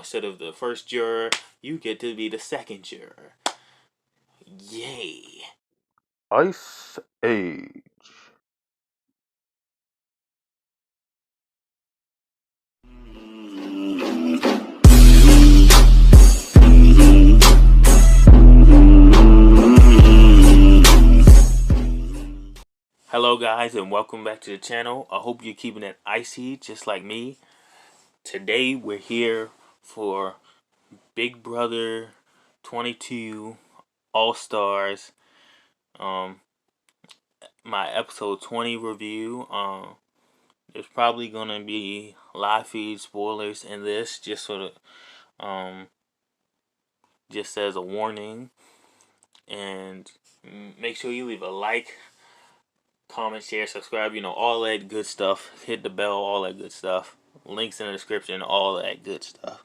instead of the first juror, you get to be the second juror. Yay. Ice Age. Hello guys and welcome back to the channel. I hope you're keeping it icy just like me. Today we're here for Big Brother 22 All Stars, my episode 20 review. There's probably gonna be live feed spoilers in this, just sort of just as a warning. And make sure you leave a like, comment, share, subscribe, all that good stuff. Hit the bell, all that good stuff. Links in the description, all that good stuff.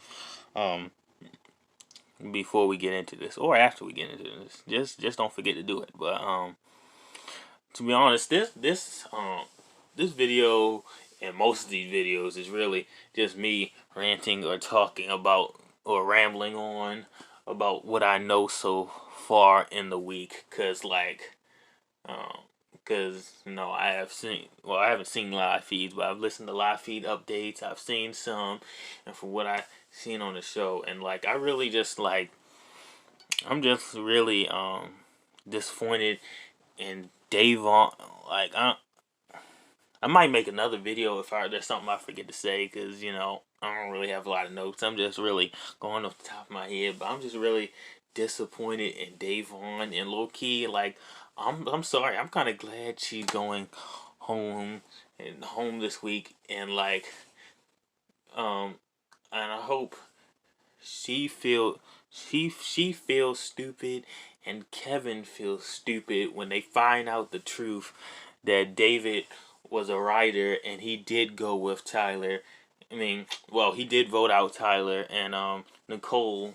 Before we get into this, or after we get into this, just don't forget to do it. But to be honest, this video and most of these videos is really just me ranting or talking about or rambling on about what I know so far in the week. Because I haven't seen live feeds, but I've listened to live feed updates. I've seen some, and from what I've seen on the show, and I really just I'm just really disappointed in Davon. I might make another video if there's something I forget to say, because I don't really have a lot of notes. I'm just really going off the top of my head, but I'm just really disappointed in Davon and low key. I'm sorry. I'm kind of glad she's going home this week, and and I hope she feels stupid and Kevin feels stupid when they find out the truth that David was a writer and he did go with Tyler. He did vote out Tyler, and Nicole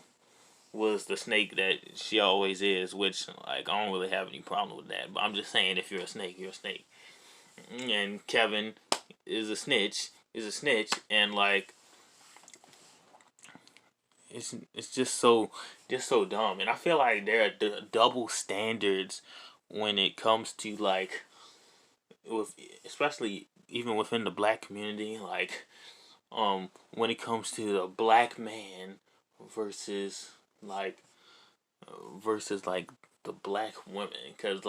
was the snake that she always is, which I don't really have any problem with that. But I'm just saying, if you're a snake, you're a snake. And Kevin is a snitch, and it's just so dumb. And I feel like there are double standards when it comes to especially even within the black community, when it comes to the black man versus the black woman. Because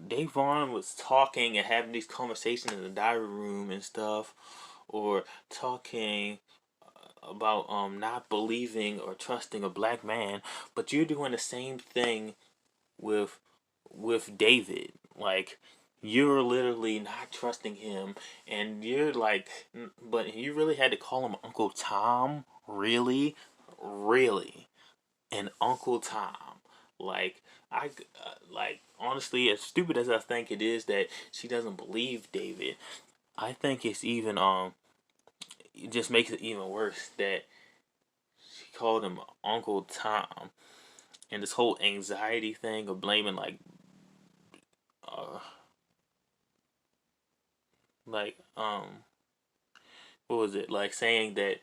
Davon was talking and having these conversations in the diary room and stuff, or talking about not believing or trusting a black man, but you're doing the same thing with David. You're literally not trusting him, and you're but you really had to call him Uncle Tom? Really? Really? And Uncle Tom? Honestly, as stupid as I think it is that she doesn't believe David, I think it's even, it just makes it even worse that she called him Uncle Tom. And this whole anxiety thing of blaming, uh, like, what was it? Saying that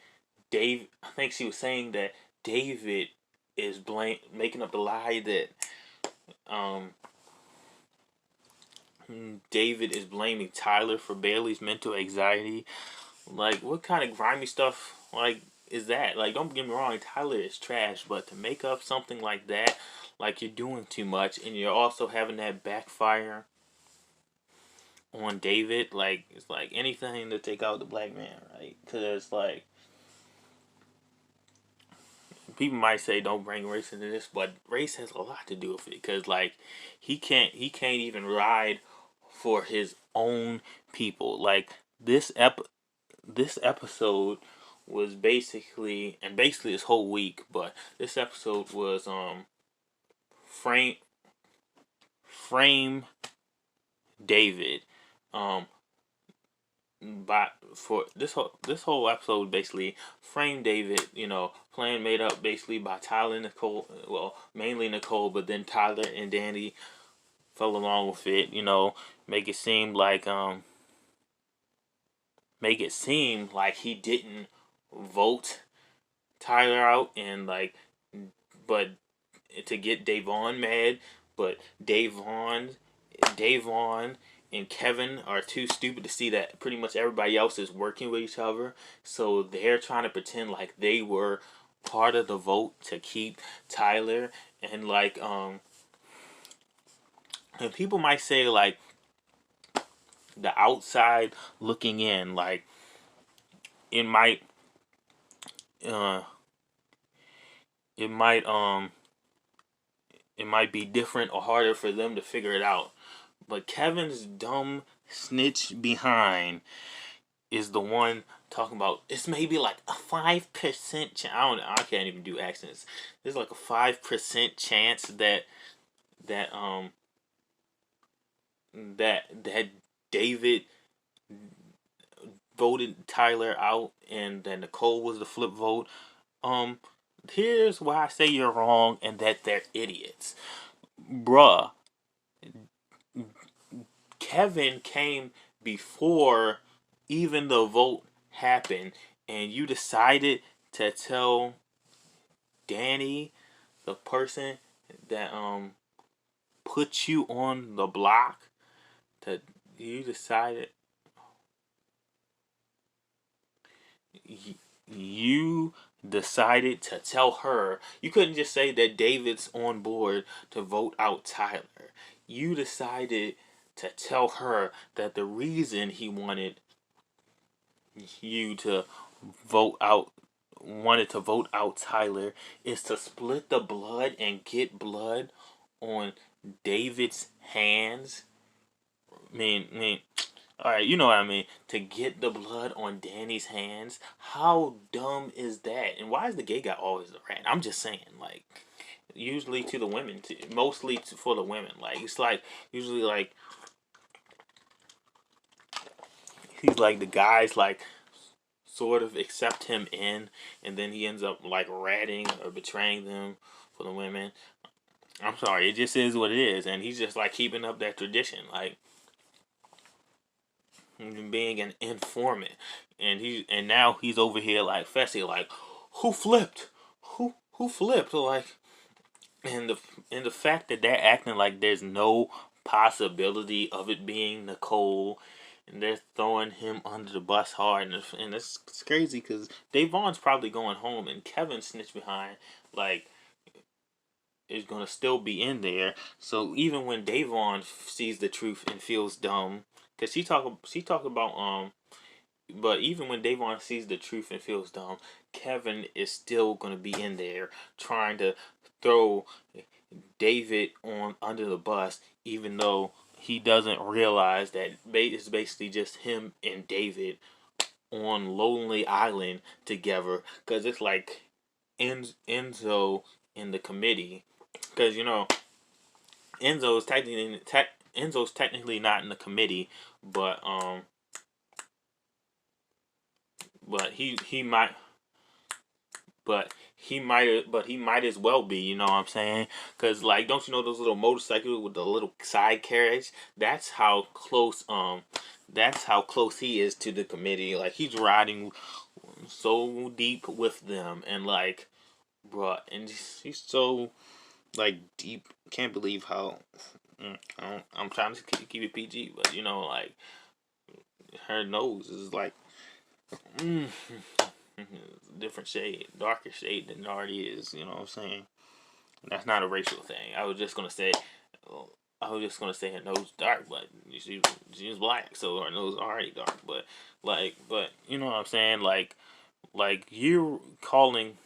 I think she was saying that David is making up the lie that, um, David is blaming Tyler for Bailey's mental anxiety. What kind of grimy stuff, is that? Don't get me wrong, Tyler is trash, but to make up something like that, you're doing too much, and you're also having that backfire on David. It's anything to take out the black man, right? Because, people might say don't bring race into this, but race has a lot to do with it. Because, he can't even ride for his own people. This episode was basically this whole week, but this episode was frame David, but for this whole episode basically frame David, plan made up basically by Tyler and Nicole, well, mainly Nicole, but then Tyler and Danny fell along with it, make it seem like make it seem like he didn't vote Tyler out, and like, but to get Davon mad, but Davon and Kevin are too stupid to see that pretty much everybody else is working with each other, so they're trying to pretend like they were part of the vote to keep Tyler, and like and people might say like the outside looking in, like it might uh it might it might be different or harder for them to figure it out. But Kevin's dumb snitch behind is the one talking about it's maybe like a 5% chance. I can't even do accents. There's like a 5% chance that um that David voted Tyler out and that Nicole was the flip vote. Um Here's why I say you're wrong and that they're idiots. Bruh, Kevin came before even the vote happened, and you decided to tell Danny, the person that put you on the block, that you decided you decided to tell her. You couldn't just say that David's on board to vote out Tyler. You decided to tell her that the reason he you to vote out wanted to vote out Tyler is to split the blood and get blood on David's hands. I mean, all right, you know what I mean. To get the blood on Danny's hands. How dumb is that? And why is the gay guy always the rat? I'm just saying, like, usually to the women, mostly for the women. Like, it's like usually like he's like the guys like sort of accept him in, and then he ends up like ratting or betraying them for the women. I'm sorry, it just is what it is, and he's just like keeping up that tradition, like being an informant, and now he's over here like Fessy, like who flipped, who flipped, like, and the fact that they're acting like there's no possibility of it being Nicole, and they're throwing him under the bus hard, and it's crazy because Davon's probably going home, and Kevin snitched behind, like, is gonna still be in there. So even when Davon sees the truth and feels dumb, because she talk about but even when Davon sees the truth and feels dumb, Kevin is still gonna be in there trying to throw David on under the bus, even though he doesn't realize that it's basically just him and David on Lonely Island together. Because it's like Enzo in the committee. Because Enzo's technically not in the committee, but but he might but he might as well be, you know what I'm saying? Because like, don't you know those little motorcycles with the little side carriage? That's how close he is to the committee. Like, he's riding so deep with them, and like, bruh, and he's so like deep. Can't believe how. I'm trying to keep it PG, but like, her nose is like mm, different shade, darker shade than it already is. You know what I'm saying? That's not a racial thing. I was just gonna say her nose dark, but she was black, so her nose already dark. But you know what I'm saying? Like you're calling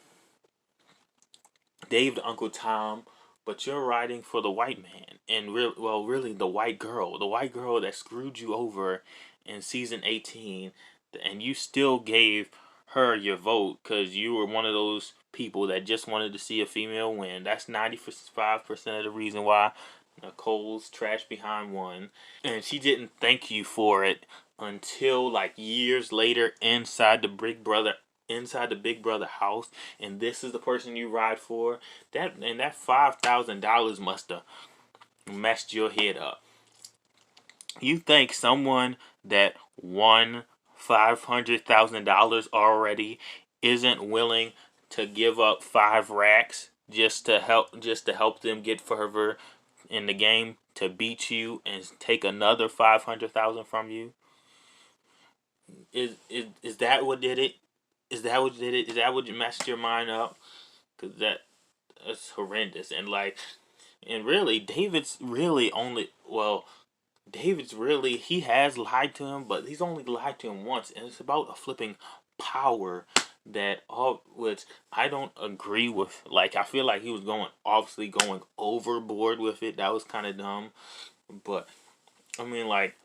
Dave the Uncle Tom, but you're riding for the white man, and really the white girl that screwed you over in season 18, and you still gave her your vote because you were one of those people that just wanted to see a female win. That's 95% of the reason why Nicole's trash behind won, and she didn't thank you for it until like years later inside the Big Brother house, and this is the person you ride for. That $5,000 must have messed your head up. You think someone that won $500,000 already isn't willing to give up 5 racks just to help them get further in the game to beat you and take another 500,000 from you? Is that what did it? Is that what did it? Is that what messed your mind up? Cause that's horrendous. And really, David's really, he has lied to him, but he's only lied to him once, and it's about a flipping power that all which I don't agree with. Like, I feel like he was obviously going overboard with it. That was kind of dumb, but I mean, like,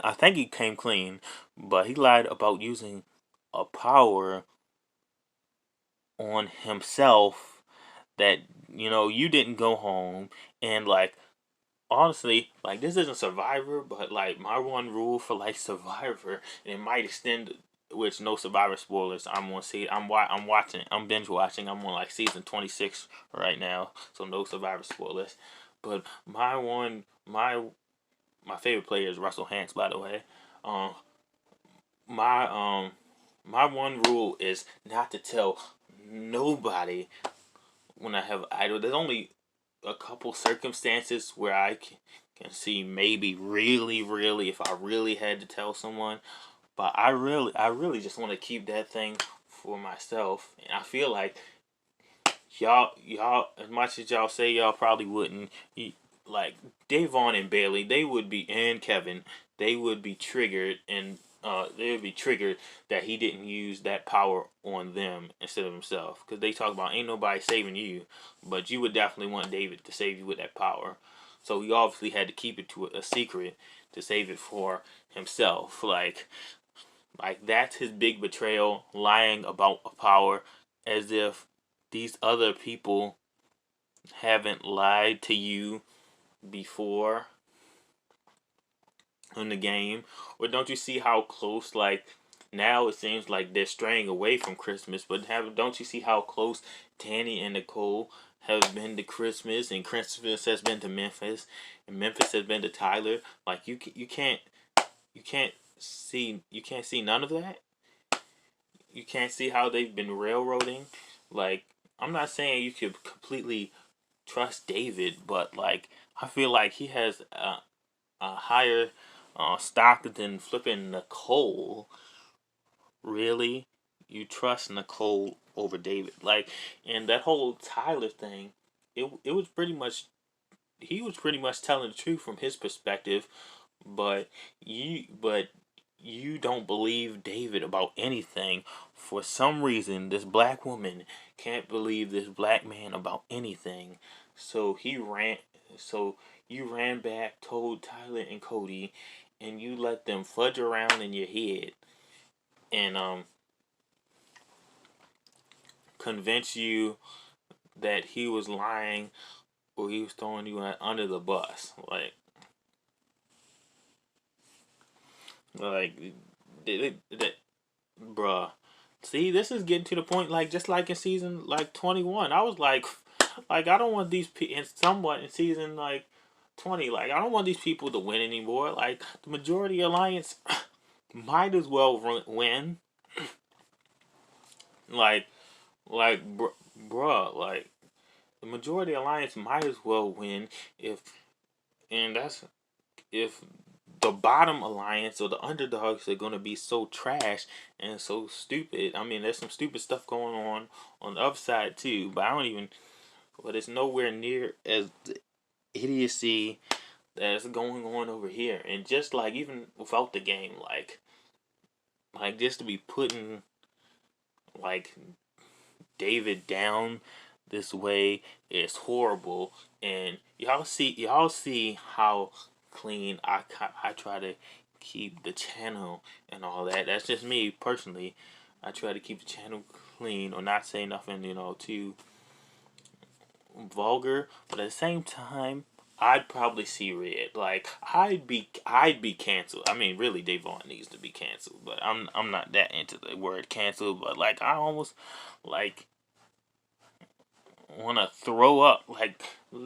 I think he came clean, but he lied about using a power on himself that you didn't go home and like honestly, like this isn't Survivor, but like my one rule for like Survivor, and it might extend, which no Survivor spoilers. I'm gonna see. I'm watching. I'm binge watching. I'm on like season 26 right now, so no Survivor spoilers. But my favorite player is Russell Hantz, by the way. Um, my my one rule is not to tell nobody when I have an idol. There's only a couple circumstances where I can see maybe really, really if I really had to tell someone, but I really just want to keep that thing for myself. And I feel like y'all, as much as y'all say y'all probably wouldn't, like Davon and Bailey, and Kevin, they would be triggered and they would be triggered that he didn't use that power on them instead of himself. Because they talk about ain't nobody saving you, but you would definitely want David to save you with that power. So he obviously had to keep it to a secret to save it for himself. Like that's his big betrayal, lying about a power, as if these other people haven't lied to you before in the game. Or don't you see how close, like, now it seems like they're straying away from Christmas, but don't you see how close Danny and Nicole have been to Christmas, and Christmas has been to Memphis, and Memphis has been to Tyler? Like you can't see none of that. You can't see how they've been railroading. Like, I'm not saying you could completely trust David, but like I feel like he has a higher stock than flipping Nicole. Really, you trust Nicole over David? Like, and that whole Tyler thing, it was pretty much he was pretty much telling the truth from his perspective, but you don't believe David about anything. For some reason, this black woman can't believe this black man about anything. So he ran. So you ran back, told Tyler and Cody, and you let them fudge around in your head and convince you that he was lying or he was throwing you under the bus. Like, bruh. See, this is getting to the point, like, just like in season, like, 21. I was like, I don't want these people, and somewhat in season, like, 20, like, I don't want these people to win anymore. Like, the majority alliance might as well win. Like, bruh, like, the majority alliance might as well win if, and that's if the bottom alliance or the underdogs are going to be so trash and so stupid. I mean, there's some stupid stuff going on the other side too, but I don't even. But it's nowhere near as the idiocy that's going on over here. And just like even without the game, like just to be putting like David down this way is horrible. And y'all see how clean I try to keep the channel and all that. That's just me personally. I try to keep the channel clean or not say nothing, too vulgar. But at the same time, I'd probably see red. Like I'd be canceled. I mean, really, Davon needs to be canceled. But I'm not that into the word canceled. But like I almost like want to throw up. Like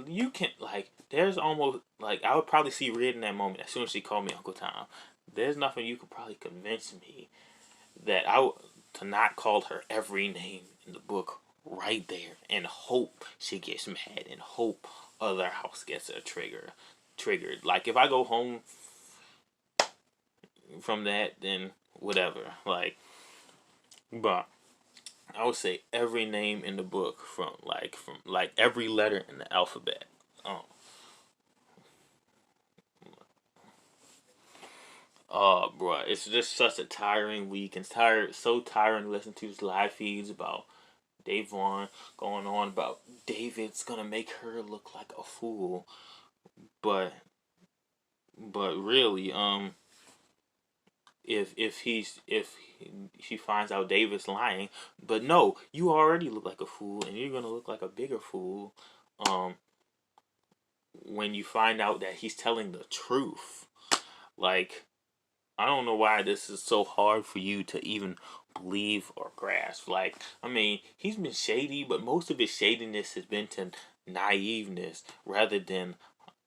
you can like there's almost like I would probably see red in that moment as soon as she called me Uncle Tom. there's nothing you could probably convince me that I to not call her every name in the book right there and hope she gets mad and hope other house gets a triggered. Like if I go home from that, then whatever. Like, but I would say every name in the book from every letter in the alphabet. Um, oh, bro, it's just such a tiring week. It's so tiring to listen to his live feeds about Dave Vaughn going on about David's gonna make her look like a fool, but really, if she finds out David's lying, but no, you already look like a fool, and you're gonna look like a bigger fool, um, when you find out that he's telling the truth. Like, I don't know why this is so hard for you to even believe or grasp. Like, I mean, he's been shady, but most of his shadiness has been to naiveness rather than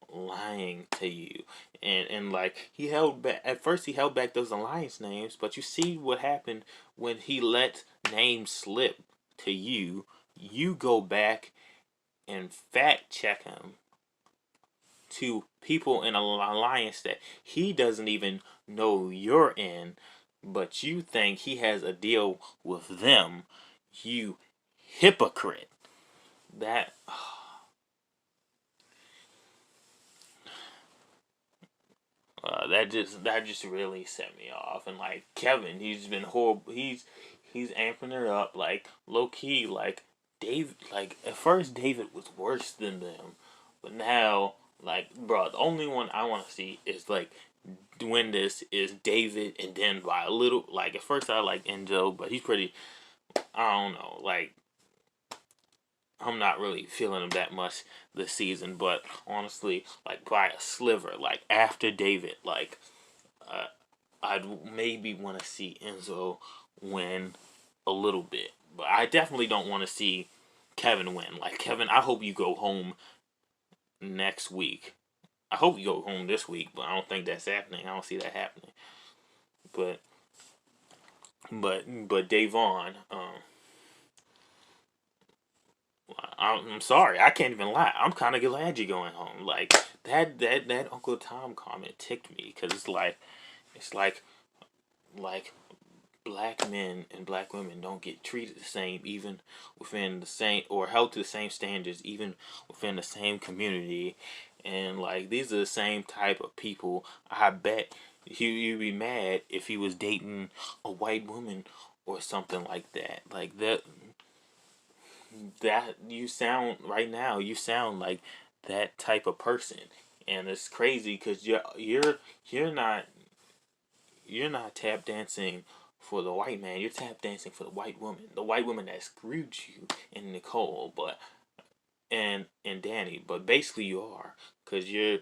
lying to you. And like he held back at first, he held back those alliance names, but you see what happened when he let names slip to you. You go back and fact check him to people in an alliance that he doesn't even know you're in, but you think he has a deal with them. You hypocrite. That that just really set me off. And like Kevin, he's been horrible. He's amping her up like low key. Like Dave, like at first David was worse than them, but now like bro, the only one I want to see is like when this is David, and then by a little like at first I like Enzo, but he's pretty. I don't know. Like I'm not really feeling him that much this season, but honestly, like by a sliver, like after David, like uh, I'd maybe want to see Enzo win a little bit, but I definitely don't want to see Kevin win. Like Kevin, I hope you go home next week. I hope you go home this week, but I don't think that's happening. I don't see that happening. But but Davon, I'm sorry, I can't even lie. I'm kind of glad you're going home. Like that Uncle Tom comment ticked me because it's like black men and black women don't get treated the same even within the same or held to the same standards even within the same community, and like these are the same type of people. I bet you'd be mad if he was dating a white woman or something like that. Like that you sound right now, you sound like that type of person, and it's crazy because you're not tap dancing for the white man. You're tap dancing for the white woman that screwed you and Nicole, but and Danny. But basically, you are because you're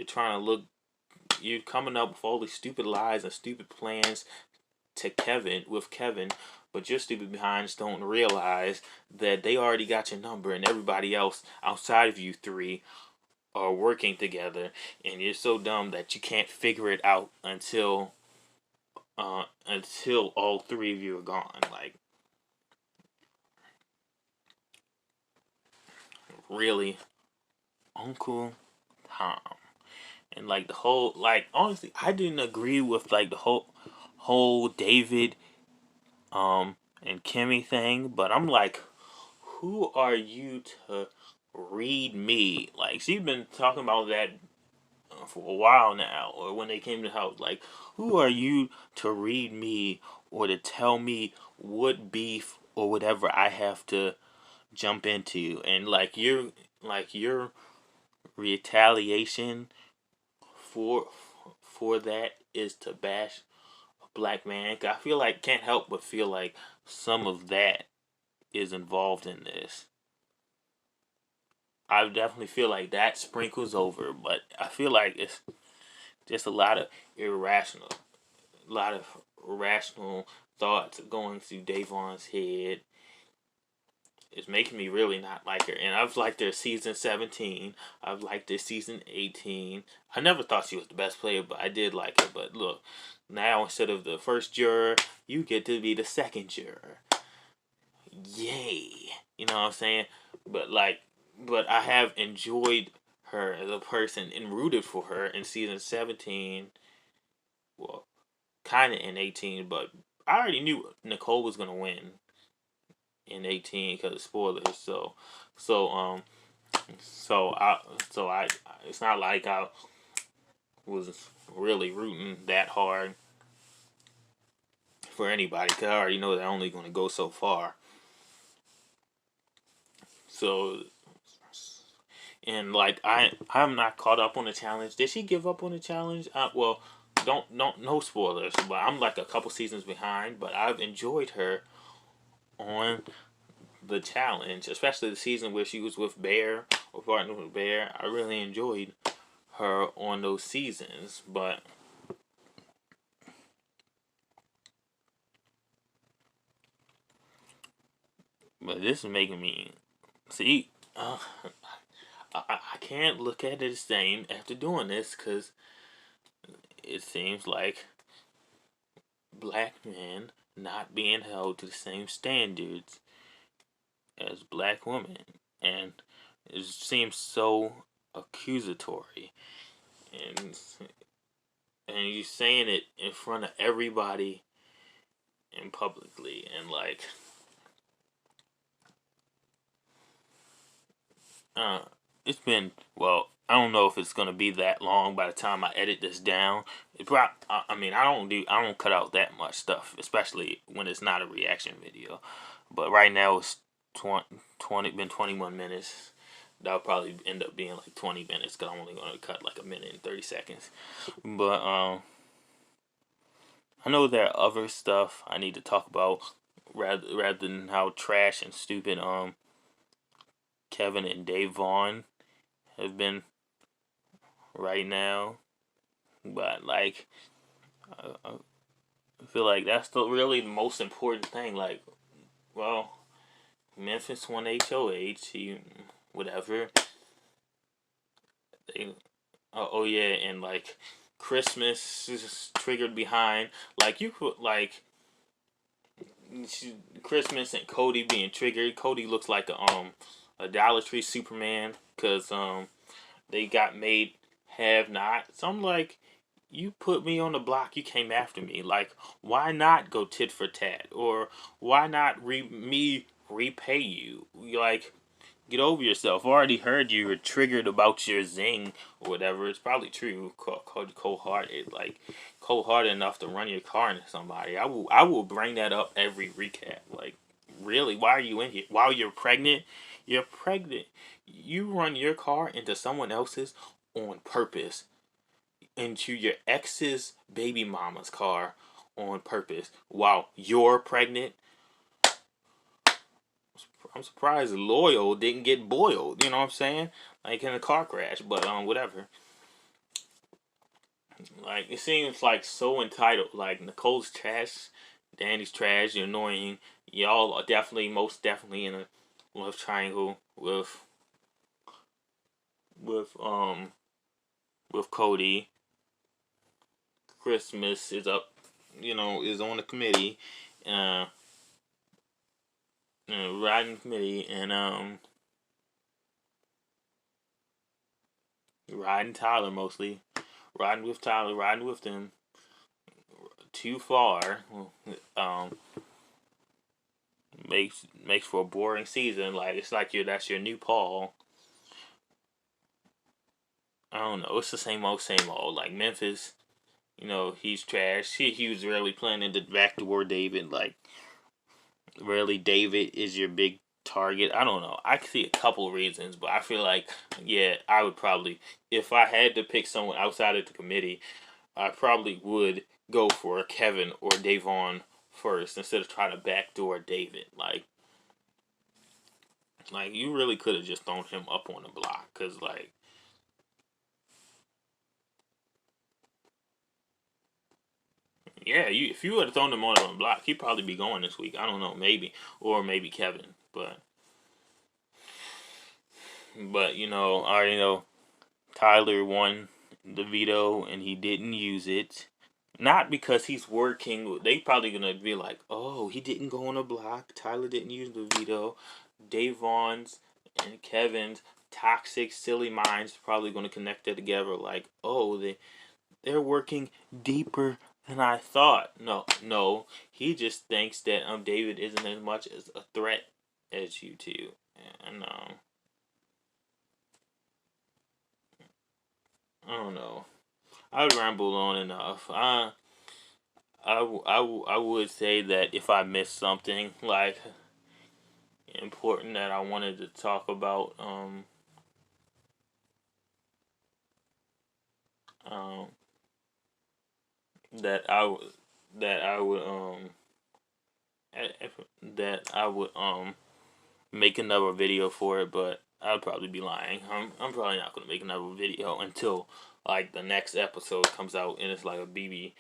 trying to look. You're coming up with all these stupid lies and stupid plans to Kevin, but your stupid behinds don't realize that they already got your number, and everybody else outside of you three are working together, and you're so dumb that you can't figure it out until all three of you are gone. Like, really, Uncle Tom. And like the whole, like honestly, I didn't agree with like the whole David and Kimmy thing, but I'm like, who are you to read me? Like she's been talking about that for a while now, or when they came to the house. Like, who are you to read me or to tell me what beef or whatever I have to jump into? And like your retaliation for that is to bash a black man. I feel like can't help but feel like some of that is involved in this. I definitely feel like that sprinkles over, but I feel like it's just a irrational, lot of irrational thoughts going through Davon's head, it's making me really not like her. And I've liked her season 17. I've liked her season 18. I never thought she was the best player, but I did like her. But look, now instead of the first juror, you get to be the second juror. Yay. You know what I'm saying? But but I have enjoyed her as a person and rooted for her in season 17. Well, kind of in 18, but I already knew Nicole was going to win in 18 because of spoilers. So um so I it's not like I was really rooting that hard for anybody because I already know they're only going to go so far. So and like I'm not caught up on the challenge. Did she give up on the challenge? Well, don't no spoilers, but I'm like a couple seasons behind. But I've enjoyed her on the challenge, especially the season where she was with Bear or partnered with Bear. I really enjoyed her on those seasons, but this is making me see. I can't look at it the same after doing this because it seems like black men not being held to the same standards as black women, and it seems so accusatory, and and you saying it in front of everybody and publicly, and like uh it's been, well, I don't know if it's gonna be that long by the time I edit this down. I mean, I don't cut out that much stuff, especially when it's not a reaction video. But right now it's 20 been 21 minutes. That'll probably end up being like 20 minutes because I'm only gonna cut like a minute and 30 seconds. But I know there are other stuff I need to talk about rather than how trash and stupid Kevin and Dave Vaughn have been right now. But like, I feel like that's really the most important thing. Like, well, Memphis won HOH. Whatever. They, oh yeah, and like Christmas is triggered behind. Like you put like Christmas and Cody being triggered. Cody looks like a Dollar Tree Superman because they got made have not. So I'm like, you put me on the block, you came after me. Like, why not go tit for tat? Or why not me repay you? Like, get over yourself. I already heard you were triggered about your zing or whatever. It's probably true. Cold hearted, like cold hearted enough to run your car into somebody. I will bring that up every recap. Like, really, why are you in here? While you're pregnant, you're pregnant. You run your car into someone else's on purpose, into your ex's baby mama's car on purpose while you're pregnant. I'm surprised Loyal didn't get boiled. You know what I'm saying? Like in a car crash, but whatever. Like it seems like so entitled. Like Nicole's trash, Danny's trash. You're annoying. Y'all are definitely, most definitely in a love triangle with with Cody. Christmas is up. Is on the committee. Uh, riding committee and riding Tyler mostly. Riding with Tyler, riding with them too far, um, makes for a boring season. Like it's like that's your new Paul. I don't know. It's the same old, same old. Like Memphis, he's trash. He was really planning to backdoor David. Like really, David is your big target. I don't know. I could see a couple reasons, but I feel like yeah, I would probably, if I had to pick someone outside of the committee, I probably would go for Kevin or Davon first instead of trying to backdoor David. Like you really could have just thrown him up on the block because like yeah, if you would have thrown him on the block, he'd probably be going this week. I don't know, maybe, or maybe Kevin, but But I already know Tyler won the veto and he didn't use it. Not because he's working. They probably gonna be like, oh, he didn't go on a block. Tyler didn't use the veto. Davon's and Kevin's toxic, silly minds probably gonna connect it together. Like, oh, they're working deeper than I thought. No, no, he just thinks that David isn't as much as a threat as you two. And I don't know. I've rambled on enough. I would say that if I missed something like important that I wanted to talk about, um, that I would that I would that I would make another video for it, but I'd probably be lying. I'm probably not gonna make another video until like the next episode comes out and it's like a BB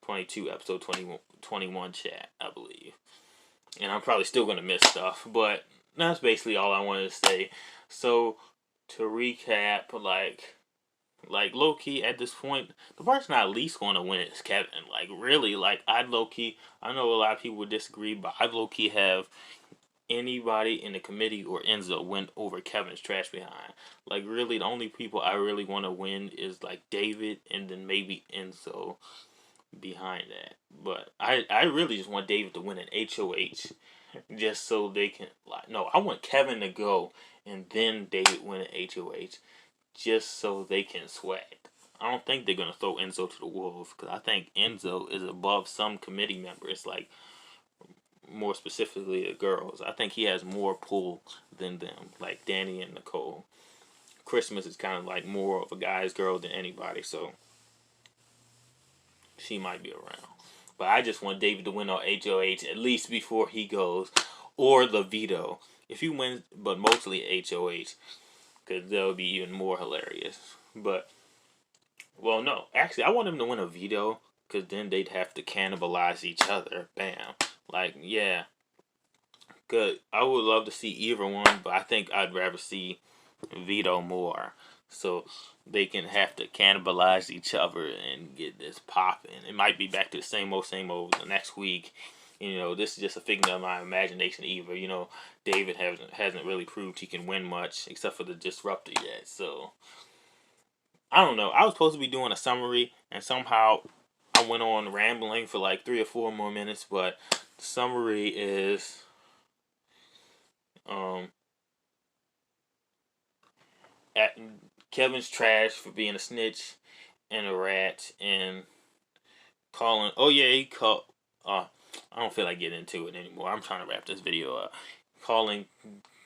22 episode 21 chat, I believe. And I'm probably still gonna miss stuff, but that's basically all I wanted to say. So to recap, like low key at this point, the person at least going to win is Kevin. Like really, like I'd low key. I know a lot of people would disagree, but I'd low key have anybody in the committee or Enzo win over Kevin's trash behind. Like really, the only people I really want to win is like David and then maybe Enzo behind that. But I really just want David to win an HOH just so they can like no, I want Kevin to go and then David win an HOH just so they can sweat. I don't think they're gonna throw Enzo to the wolves because I think Enzo is above some committee members, like more specifically the girls. I think he has more pull than them, like Danny and Nicole. Christmas is kind of like more of a guy's girl than anybody, so she might be around. But I just want David to win on HOH at least before he goes, or the veto. If he wins, but mostly HOH, because that would be even more hilarious. But well, no, actually, I want him to win a veto because then they'd have to cannibalize each other. Bam, like yeah, good. I would love to see either one, but I think I'd rather see veto more, so they can have to cannibalize each other and get this popping. It might be back to the same old the next week. This is just a figment of my imagination. Either David hasn't really proved he can win much except for the disruptor yet. So I don't know. I was supposed to be doing a summary, and somehow I went on rambling for like 3 or 4 more minutes. But the summary is um at Kevin's trash for being a snitch and a rat and calling. Oh yeah, he called. I don't feel like getting into it anymore. I'm trying to wrap this video up. Calling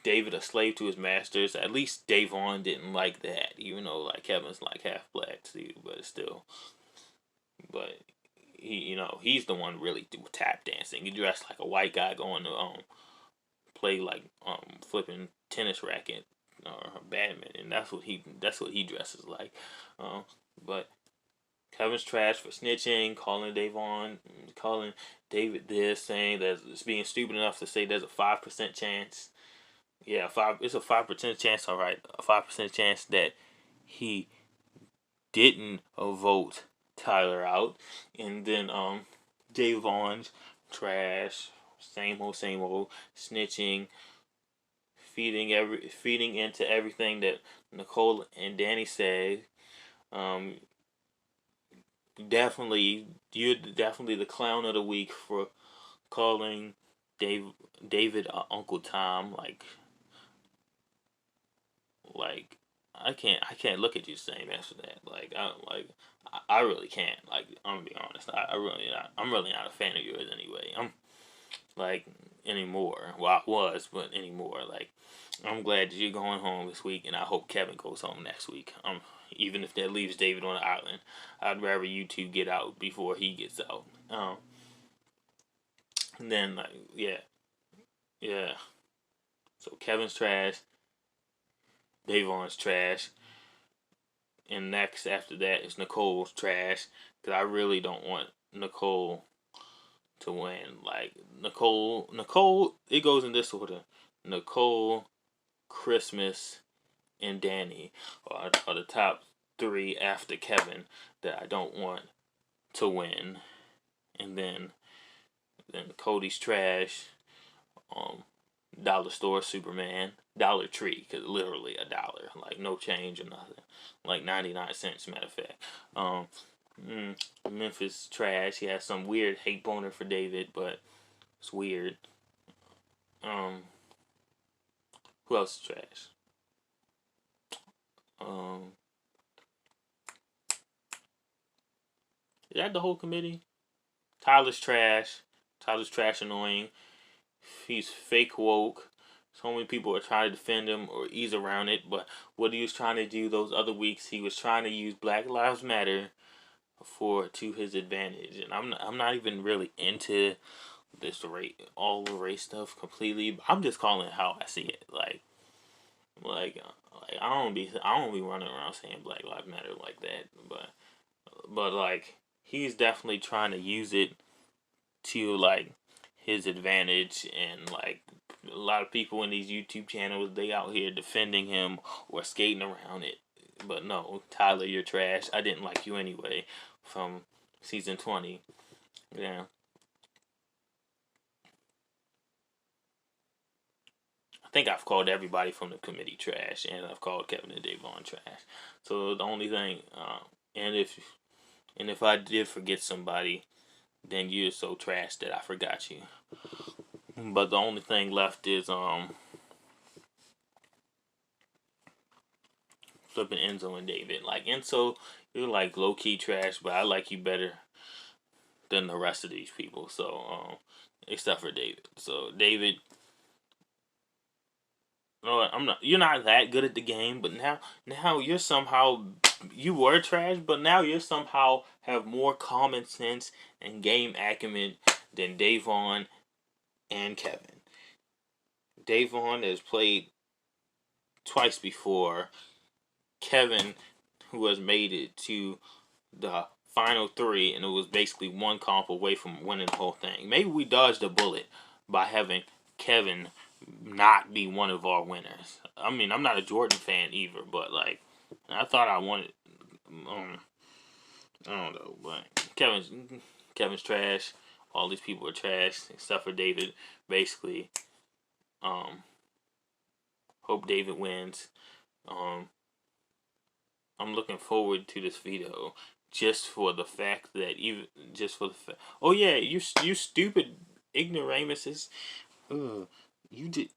David a slave to his masters. At least Davon didn't like that, even though like Kevin's like half black too, but still. But he's the one really do tap dancing. He dressed like a white guy going to play like flipping tennis racket or badminton. That's what he dresses like. But Kevin's trash for snitching, calling David this, saying that it's being stupid enough to say there's a 5% chance. Yeah, it's a 5% chance. All right, a 5% chance that he didn't vote Tyler out, and then Davon's trash, same old snitching, feeding into everything that Nicole and Danny say. Um, you're definitely the clown of the week for calling Dave David Uncle Tom. Like I can't look at you the same after that. I really can't. Like I'm gonna be honest. I'm really not a fan of yours anyway. I'm like anymore. Well, I was, but anymore. Like I'm glad that you're going home this week, and I hope Kevin goes home next week. Even if that leaves David on the island, I'd rather you two get out before he gets out. And then like yeah. So Kevin's trash, Davon's trash, and next after that is Nicole's trash. Cause I really don't want Nicole to win. Like Nicole, it goes in this order: Nicole, Christmas, and Danny are the top three after Kevin that I don't want to win. And then Cody's trash. Um, Dollar store Superman, Dollar Tree, cause literally $1, like no change or nothing, like 99 cents. Matter of fact, um, Memphis trash. He has some weird hate boner for David, but it's weird. Um, who else is trash? Um, is that the whole committee? Tyler's trash. Tyler's trash annoying. He's fake woke. So many people are trying to defend him or ease around it, but what he was trying to do those other weeks, he was trying to use Black Lives Matter to his advantage. And I'm not even really into this race, all the race stuff completely. I'm just calling it how I see it. Like I don't be running around saying Black Lives Matter like that. But like he's definitely trying to use it to like his advantage, and like a lot of people in these YouTube channels, they out here defending him or skating around it. But no, Tyler, you're trash. I didn't like you anyway from season 20. Yeah. I think I've called everybody from the committee trash, and I've called Kevin and Davon trash. So the only thing, and if I did forget somebody, then you're so trash that I forgot you. But the only thing left is flipping Enzo and David. Like Enzo, you're like low key trash, but I like you better than the rest of these people. So except for David. So David, no, I'm not. You're not that good at the game, but now you're somehow you were trash, but now you're somehow have more common sense and game acumen than Davon and Kevin. Davon has played twice before. Kevin, who has made it to the final three, and it was basically one comp away from winning the whole thing. Maybe we dodged a bullet by having Kevin not be one of our winners. I mean, I'm not a Jordan fan either, but like, I thought I wanted. Um, I don't know, but Kevin's trash. All these people are trash, except for David. Basically, um, hope David wins. Um, I'm looking forward to this video just for the fact that even just for the fact. Oh yeah, you stupid ignoramuses. Ugh, you did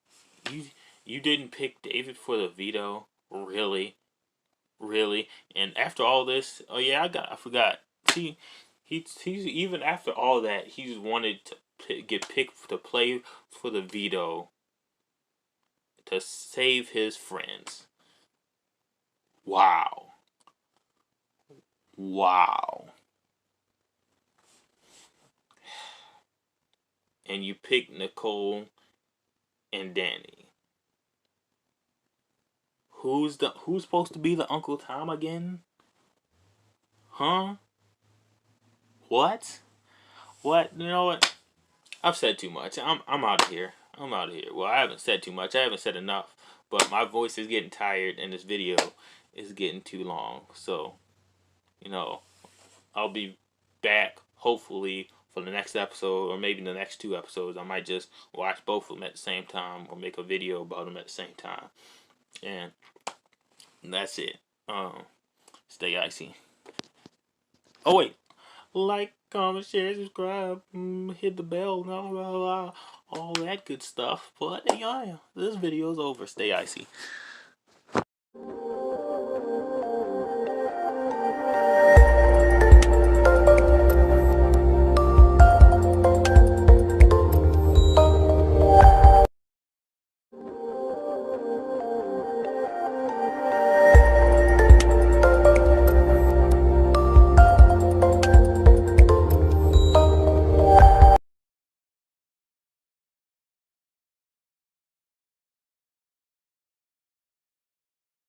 you you didn't pick David for the veto, really, really. And after all this, oh yeah, I forgot. See, he's even after all that, he's wanted to get picked to play for the veto to save his friends. Wow, wow. And you pick Nicole and Danny. Who's supposed to be the Uncle Tom again? Huh? What? What? You know what? I've said too much. I'm out of here. I'm out of here. Well, I haven't said too much. I haven't said enough. But my voice is getting tired, and this video is getting too long. So, you know, I'll be back hopefully for the next episode, or maybe the next two episodes. I might just watch both of them at the same time, or make a video about them at the same time. And that's it. Stay icy. Oh wait, like, comment, share, subscribe, hit the bell, blah, blah, blah, all that good stuff. But yeah, this video is over. Stay icy.